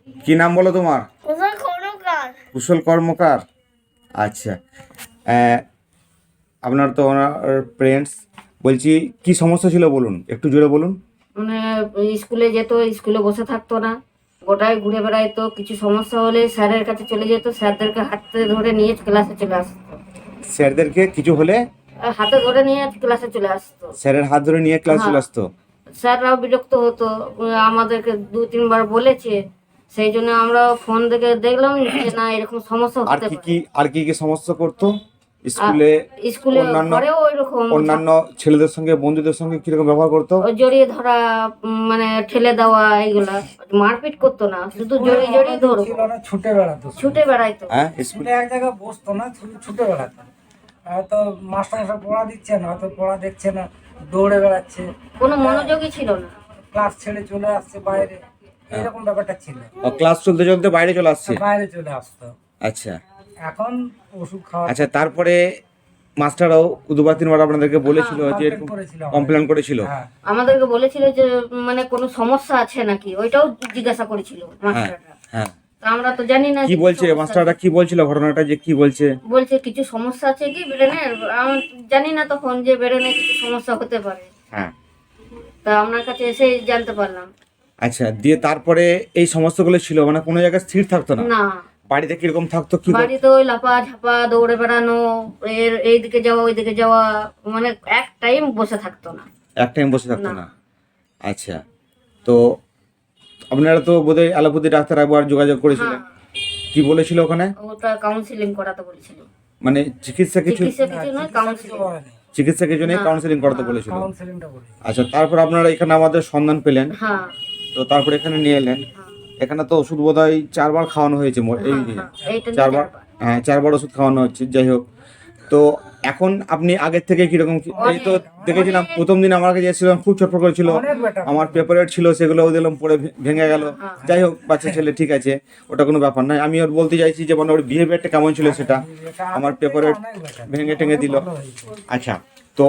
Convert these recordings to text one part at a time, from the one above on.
কি নাম বলো তোমার? কুশল কর্মকার। কুশল কর্মকার। আচ্ছা, আপনার তো ওনার ফ্রেন্ডস, বলছি কি সমস্যা ছিল বলুন, একটু জোরে বলুন। মানে স্কুলে যেত, স্কুলে বসে থাকতো না, গোটায় ঘুরে বেড়াইতো। কিছু সমস্যা হলে স্যারের কাছে চলে যেত, স্যারদেরকে হাতে ধরে নিয়ে ক্লাসে চলে আসতো। স্যারদেরকে কিছু হলে হাতে ধরে নিয়ে ক্লাসে চলে আসতো। স্যারের হাত ধরে নিয়ে ক্লাস চলে আসতো? স্যাররাও বিরক্ত হতো, আমাদেরকে 2-3 বার বলেছে। সেই জন্য আমরা ফোন থেকে দেখলাম যে না, এরকম সমস্যা আর হতে কি পারে। কি আর কি কি সমস্যা করতো স্কুলে? স্কুলে অন্যান্য ঘরেও ওইরকম অন্যান্য ছেলেদের সঙ্গে, বন্ধুদের সঙ্গে কিরকম ব্যবহার করতো? জড়িয়ে ধরা, মানে ঠেলে দেওয়া, এইগুলা। মারপিট করতো না, শুধু জড়িয়ে জড়িয়ে ধরো, ছিল না, ছুটে বেড়াতো। ছুটে বেড়াইতো। হ্যাঁ, স্কুলে স্কুলে এক জায়গায় বসতো না, শুধু ছুটে বেড়াতো। হয়তো মাস্টার পড়া দিচ্ছে না, হয়তো পড়া দেখছে না, দৌড়ে বেড়াচ্ছে, কোনো মনোযোগই ছিল না। ক্লাস ছেড়ে চলে আসছে বাইরে, এরকম ব্যাপারটা ছিল। ক্লাস চলতে চলতে বাইরে চলে আসছে? বাইরে চলে আসতো। আচ্ছা এখন ওষুধ খাওয়া। আচ্ছা, তারপরে মাস্টাররাও 2-3 বার আপনাদেরকে বলেছিল যে complain এরকম করেছিল আমাদের। কমপ্লেন করেছিল? হ্যাঁ, আমাদেরকে বলেছিল যে মানে কোনো সমস্যা আছে নাকি, ওইটাও জিজ্ঞাসা করেছিল হ্যাঁ মাস্টাররা। হ্যাঁ। তা আমরা তো জানি না কি বলছে সমস্যা মাস্টাররা, আছে। কি বলছিল ঘটনাটা, যে কি বলছে? বলছে কিছু সমস্যা আছে কি ব্রেনের, আমি জানি না তখন যে ব্রেনে কিছু সমস্যা হতে পারে। হ্যাঁ। তা আপনার কাছে এসে জানতে পারলাম। আচ্ছা, দিয়ে তারপরে এই সমস্যাগুলো ছিল, মানে কোনো জায়গায় স্থির থাকতো না? না, বাড়িতে কিরকম থাকতো, কি করতো? বাড়িতে ওই লাফা ঝাপা, দৌড়ে বেড়ানো, এইদিকে যাওয়া ওইদিকে যাওয়া, মানে এক টাইম বসে থাকতো না। এক টাইম বসে থাকতো না। না? আচ্ছা, তো আপনারা তো বোধহয় অ্যালোপ্যাথি ডাক্তার একবার যোগাযোগ করেছিলেন, হ্যাঁ, কি বলেছিল ওখানে? ওটা কাউন্সিলিং করাতে বলেছিল। মানে চিকিৎসা কিছু চিকিৎসা কিছু নয়, কাউন্সিলিং। চিকিৎসা কিছু নেই, না। কাউন্সিলিং করাতে বলেছিল? কাউন্সিলিংটা বলি। আচ্ছা, তারপর আপনারা এখানে আমাদের সন্ধান পেলেন, হ্যাঁ, তো তারপর এখানে নিয়ে এলেন। হ্যাঁ, এখানে তো ওষুধ বোধহয় 4 বার খাওয়ানো হয়েছে এই নিয়ে। হ্যাঁ, এইটা নিয়ে 4 বার, হ্যাঁ 4 বার ওষুধ খাওয়ানো হচ্ছে। যাই হোক, তো এখন আপনি আগের থেকে কিরকম এই তো দেখেছিলাম প্রথম দিন আমার কাছে এসেছিলাম, খুব ছোট করেছিল, অনেক বেটার। আমার পেপারের ছিল, সেগুলো দিলাম পরে ভেঙে গেল। যাই হোক, বাচ্চা ছেলে, ঠিক আছে, ওটা কোনো ব্যাপার নয়। আমি ওর বলতে চাইছি যে মানে ওর বিহেভিয়ারটা কেমন ছিল সেটা, আমার পেপারের ভেঙে টেঙে দিল। আচ্ছা, তো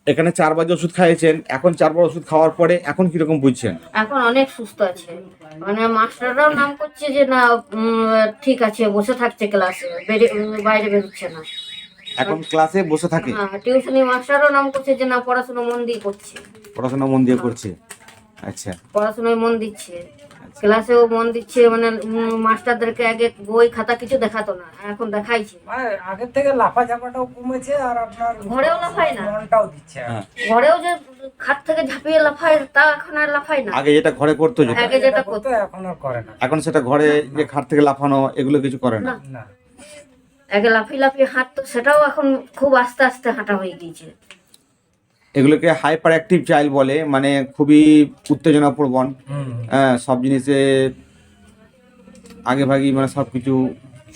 এখানে 4 বার যে ওষুধ খাইয়েছেন, এখন 4 বার ওষুধ খাওয়ার পরে এখন কিরকম বুঝছেন? এখন অনেক সুস্থ আছে। মানে মাস্টাররাও নাম করছে যে না, ঠিক আছে, বসে থাকছে ক্লাসে, বাইরে বেরোচ্ছে না। এখন ক্লাসে বসে থাকে, হ্যাঁ, টিউশনি মাস্টারও নাম করছে যে না, পড়াশোনা মন দিয়ে করছে, পড়াশোনা মন দিয়ে করছে। আচ্ছা, পড়াশোনায় মন দিচ্ছে, ক্লাসেও মন দিচ্ছে। মানে মাস্টারদেরকে আগে বই খাতা কিছু দেখাতো না, এখন দেখাইছে। মানে আগের থেকে লাফা ঝাপাটাও কমেছে, আর আপনার ঘরেও লাফায় না। মনটাও দিচ্ছে। হ্যাঁ। ঘরেও যে খাট থেকে ঝাঁপিয়ে লাফায়, তা এখন আর লাফায় না। আগে যেটা ঘরে করতো, যেটা আগে যেটা করতো করতো, এখন আর করে না। এখন সেটা ঘরে যে খাট থেকে লাফানো, এগুলো কিছু করে না। না। না, আগে লাফিয়ে লাফিয়ে হাঁটতো, সেটাও এখন খুব আস্তে আস্তে হাঁটা হয়ে গিয়েছে। এগুলোকে হাইপার অ্যাক্টিভ চাইল্ড বলে, মানে খুবই উত্তেজনা প্রবণ, সব জিনিসে আগে ভাগই, মানে সব কিছু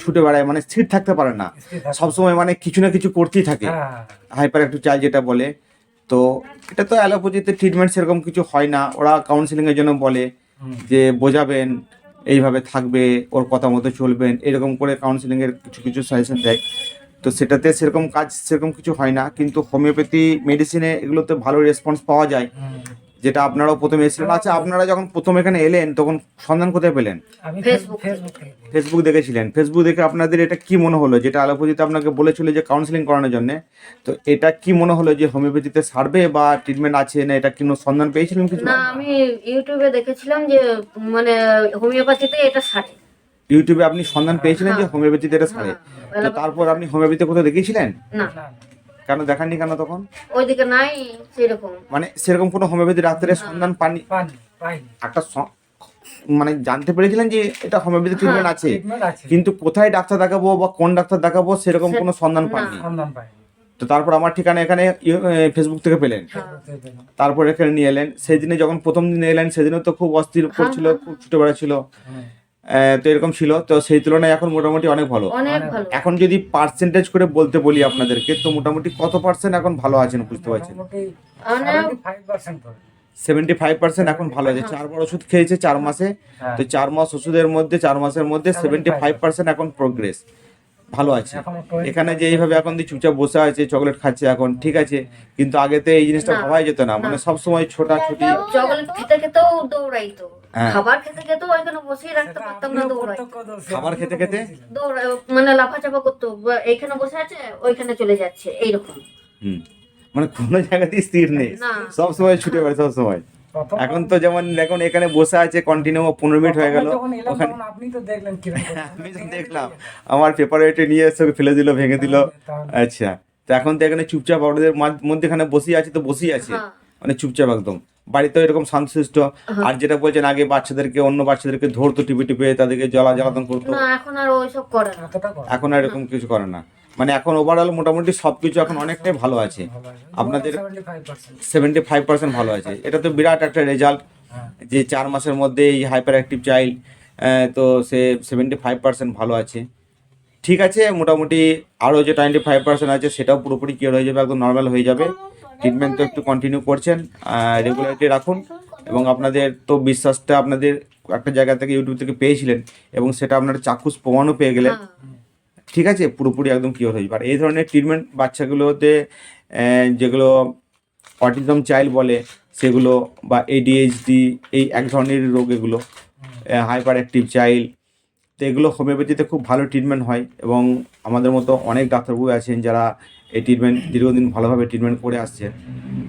ছুটে বেড়ায়, মানে স্থির থাকতে পারে না, সবসময় মানে কিছু না কিছু করতেই থাকে, হ্যাঁ, হাইপার অ্যাক্টিভ চাইল্ড যেটা বলে। তো এটা তো অ্যালোপ্যাথিতে ট্রিটমেন্ট সেরকম কিছু হয় না, ওরা কাউন্সিলিংয়ের জন্য বলে যে বোঝাবেন, এইভাবে থাকবে, ওর কথা মতো চলবেন, এরকম করে কাউন্সিলিংয়ের কিছু কিছু সাজেশন দেয়। তো সেটাতে সেরকম কাজ সেরকম কিছু হয় না, কিন্তু হোমিওপ্যাথি মেডিসিনে এগুলোতে ভালো রেসপন্স পাওয়া যায়, যেটা আপনারাও প্রথমে এসেছিলেন। আচ্ছা, আপনারা যখন প্রথম এখানে এলেন তখন সন্ধান কোথায় পেলেন? আমি ফেসবুক। ফেসবুক দেখেছিলেন? ফেসবুক দেখে আপনাদের এটা কি মনে হলো, যেটা অ্যালোপ্যাথিতে আপনাকে বলেছিল যে কাউন্সিলিং করানোর জন্য, তো এটা কি মনে হলো যে হোমিওপ্যাথিতে সারবে বা ট্রিটমেন্ট আছে না, এটা কোনো সন্ধান পেয়েছিলেন কিছু? না, আমি ইউটিউবে দেখেছিলাম যে মানে হোমিওপ্যাথিতে এটা সারে। ইউটিউবে আপনি সন্ধান পেয়েছিলেন যে হোমিওপ্যাথিতে এটা সারে, তো তারপর আপনি হোমিওপ্যাথিতে কোথাও দেখিয়েছিলেন? না, কেন দেখাননি কেন তখন? ওইদিকে নাই সেরকম। মানে সেরকম কোনো হোমিওপ্যাথি ডাক্তারের সন্ধান পাননি? পাইনি। একটা মানে জানতে পেরেছিলেন যে এটা হোমিওপ্যাথি ট্রিটমেন্ট আছে, ট্রিটমেন্ট আছে, কিন্তু কোথায় ডাক্তার দেখাবো বা কোন ডাক্তার দেখাবো সেরকম কোনো সন্ধান পাননি। সন্ধান পাইনি। তো তারপর আমার ঠিকানা এখানে ফেসবুক থেকে পেলেন, তারপর এখানে নিয়ে এলেন। সেদিনে যখন প্রথম দিন এলেন সেদিনও তো খুব অস্থির করছিল, খুব ছুটে বেড়াচ্ছিল, তো এরকম ছিল। তো সেই তুলনায় এখন মোটামুটি অনেক ভালো। অনেক ভালো। এখন যদি পার্সেন্টেজ করে বলতে বলি আপনাদেরকে, তো মোটামুটি কত পার্সেন্ট এখন ভালো আছেন বুঝতে পারছেন? মোটামুটি মানে 75% করে। 75% এখন ভালো আছে। 4 বার ওষুধ খেয়েছে 4 মাসে, হ্যাঁ। তো 4 মাস ওষুধের মধ্যে 4 মাসের মধ্যে 75% এখন প্রোগ্রেস ভালো আছে। এখন 20% এখানে যে এইভাবে এখন দিয়ে চুপচাপ বসে আছে, চকলেট খাচ্ছে এখন, ঠিক আছে, কিন্তু আগেতে এই জিনিসটা না, ভাবাই যেত না, মানে সব সময় ছোটাছুটি। চকলেট খেতে খেতেও দৌড়াইতো। হ্যাঁ। খাবার খেতে খেতে ওইখানে বসেই রাখতে সেটা পারতাম না, আপনিও দৌড়াই প্রত্যক্ষদর্শী, খাবার আপনিও খেতে তো খেতে? বলেছিলেন। মানে লাফাচাপা করতো, বা এইখানে বসে আছে ওইখানে চলে যাচ্ছে এইরকম। হুম, মানে কোনো জায়গাতেই স্থির নেই, না। সব সময় ছুটে বেড়ায় সব সময়। প্রথম এখন তো যেমন দেখুন এখানে বসে আছে কন্টিনিউ 15 মিনিট হয়ে গেল, প্রথমে যখন এলাম ওখানে তখন আপনি তো দেখলেন কিরকম করছে। আমি যখন দেখলাম আমার পেপার ওয়েটে নিয়ে এসে ওকে ফেলে দিল, ভেঙে দিল। তাহলে আচ্ছা, তো এখন তো এখানে চুপচাপ আপনাদের মধ্যেখানে বসেই আছে, তো বসেই আছে হ্যাঁ। মানে চুপচাপ একদম। বাড়িতে এরকম শান্তশিষ্ট। আর যেটা বলছেন আগে বাচ্চাদেরকে, অন্য বাচ্চাদেরকে ধরতো টিপে টিপে, তাদেরকে জ্বালাতন করতো, না এখন আর ওইসব করে না। এতটা করে এখন আর এরকম কিছু করে না। মানে এখন ওভারঅল মোটামুটি সবকিছু এখন অনেকটাই ভালো আছে, ভালো আছে। আপনাদের 75%। 75% ভালো আছে। এটা তো বিরাট একটা রেজাল্ট হ্যাঁ। যে 4 মাসের মধ্যে এই হাইপার অ্যাক্টিভ চাইল্ড, তো সে 75% ভালো আছে। ঠিক আছে, মোটামুটি আরও যে 25% আছে সেটাও পুরোপুরি কিওর হয়ে যাবে, একদম নর্মাল হয়ে যাবে। ট্রিটমেন্ট তো একটু কন্টিনিউ করছেন, রেগুলারিটি রাখুন, এবং আপনাদের তো বিশ্বাসটা আপনাদের একটা জায়গা থেকে ইউটিউব থেকে পেয়েছিলেন, এবং সেটা আপনার চাক্ষুষ প্রমাণও পেয়ে গেলেন। হ্যাঁ। ঠিক আছে, পুরোপুরি একদম কিওর হয়ে যাবে। আর এই ধরনের ট্রিটমেন্ট বাচ্চাগুলোতে যেগুলো অটিজম চাইল্ড বলে সেগুলো, বা এডিএইচডি, এই এক ধরনের রোগ এগুলো, হাইপার অ্যাক্টিভ চাইল্ড, তো এগুলো হোমিওপ্যাথিতে খুব ভালো ট্রিটমেন্ট হয়। এবং আমাদের মতো অনেক ডাক্তারবাবু আছেন যারা এই ট্রিটমেন্ট দীর্ঘদিন ভালোভাবে ট্রিটমেন্ট করে আসছে।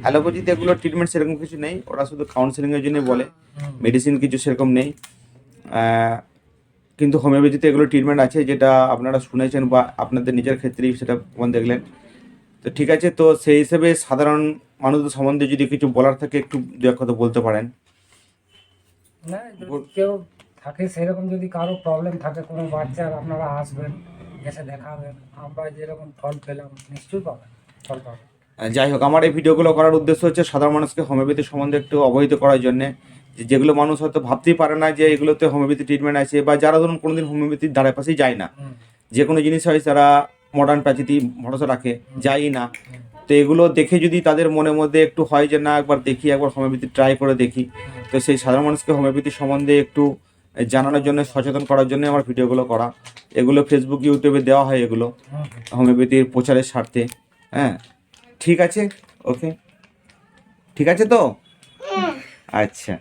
অ্যালোপ্যাথিতে এগুলো ট্রিটমেন্ট সেরকম কিছু নেই, ওরা শুধু কাউন্সেলিংয়ের জন্য বলে, মেডিসিন কিছু সেরকম নেই। কিন্তু হোমিওপ্যাথিতে এগুলো ট্রিটমেন্ট আছে, যেটা আপনারা শুনেছেন বা আপনাদের নিজের ক্ষেত্রেই সেটা প্রমাণ দেখলেন। তো ঠিক আছে, তো সেই হিসেবে সাধারণ মানুষদের সম্বন্ধে যদি কিছু বলার থাকে একটু দু এক কথা বলতে পারেন। না, যদি কেউ থাকে সেরকম, যদি কারো প্রবলেম থাকে কোনো বাচ্চার, আপনারা আসবেন, এসে দেখাবেন। আমরা যেরকম ফল পেলাম নিশ্চয়ই পাবেন, ফল পাবেন। যাই হোক, আমার এই ভিডিওগুলো করার উদ্দেশ্য হচ্ছে সাধারণ মানুষকে হোমিওপ্যাথি সম্বন্ধে একটু অবহিত করার জন্যে, যেগুলো মানুষ হয়তো ভাবতেই পারে না যে এগুলোতে হোমিওপ্যাথি ট্রিটমেন্ট আছে, বা যারা ধরুন কোনোদিন হোমিওপ্যাথির ধারে পাশেই যায় না, যে কোনো জিনিস হয় তারা মডার্ন প্যাথিতেই ভরসা রাখে, যায়ই না। তো এগুলো দেখে যদি তাদের মনের মধ্যে একটু হয় যে না একবার দেখি, একবার হোমিওপ্যাথি ট্রাই করে দেখি, তো সেই সাধারণ মানুষকে হোমিওপ্যাথি সম্বন্ধে একটু জানানোর জন্য, সচেতন করার জন্য আমার ভিডিওগুলো করা। এগুলো ফেসবুক, ইউটিউবে দেওয়া হয় এগুলো হোমিওপ্যাথির প্রচারের স্বার্থে। হ্যাঁ, ঠিক আছে, ওকে, ঠিক আছে তো, আচ্ছা।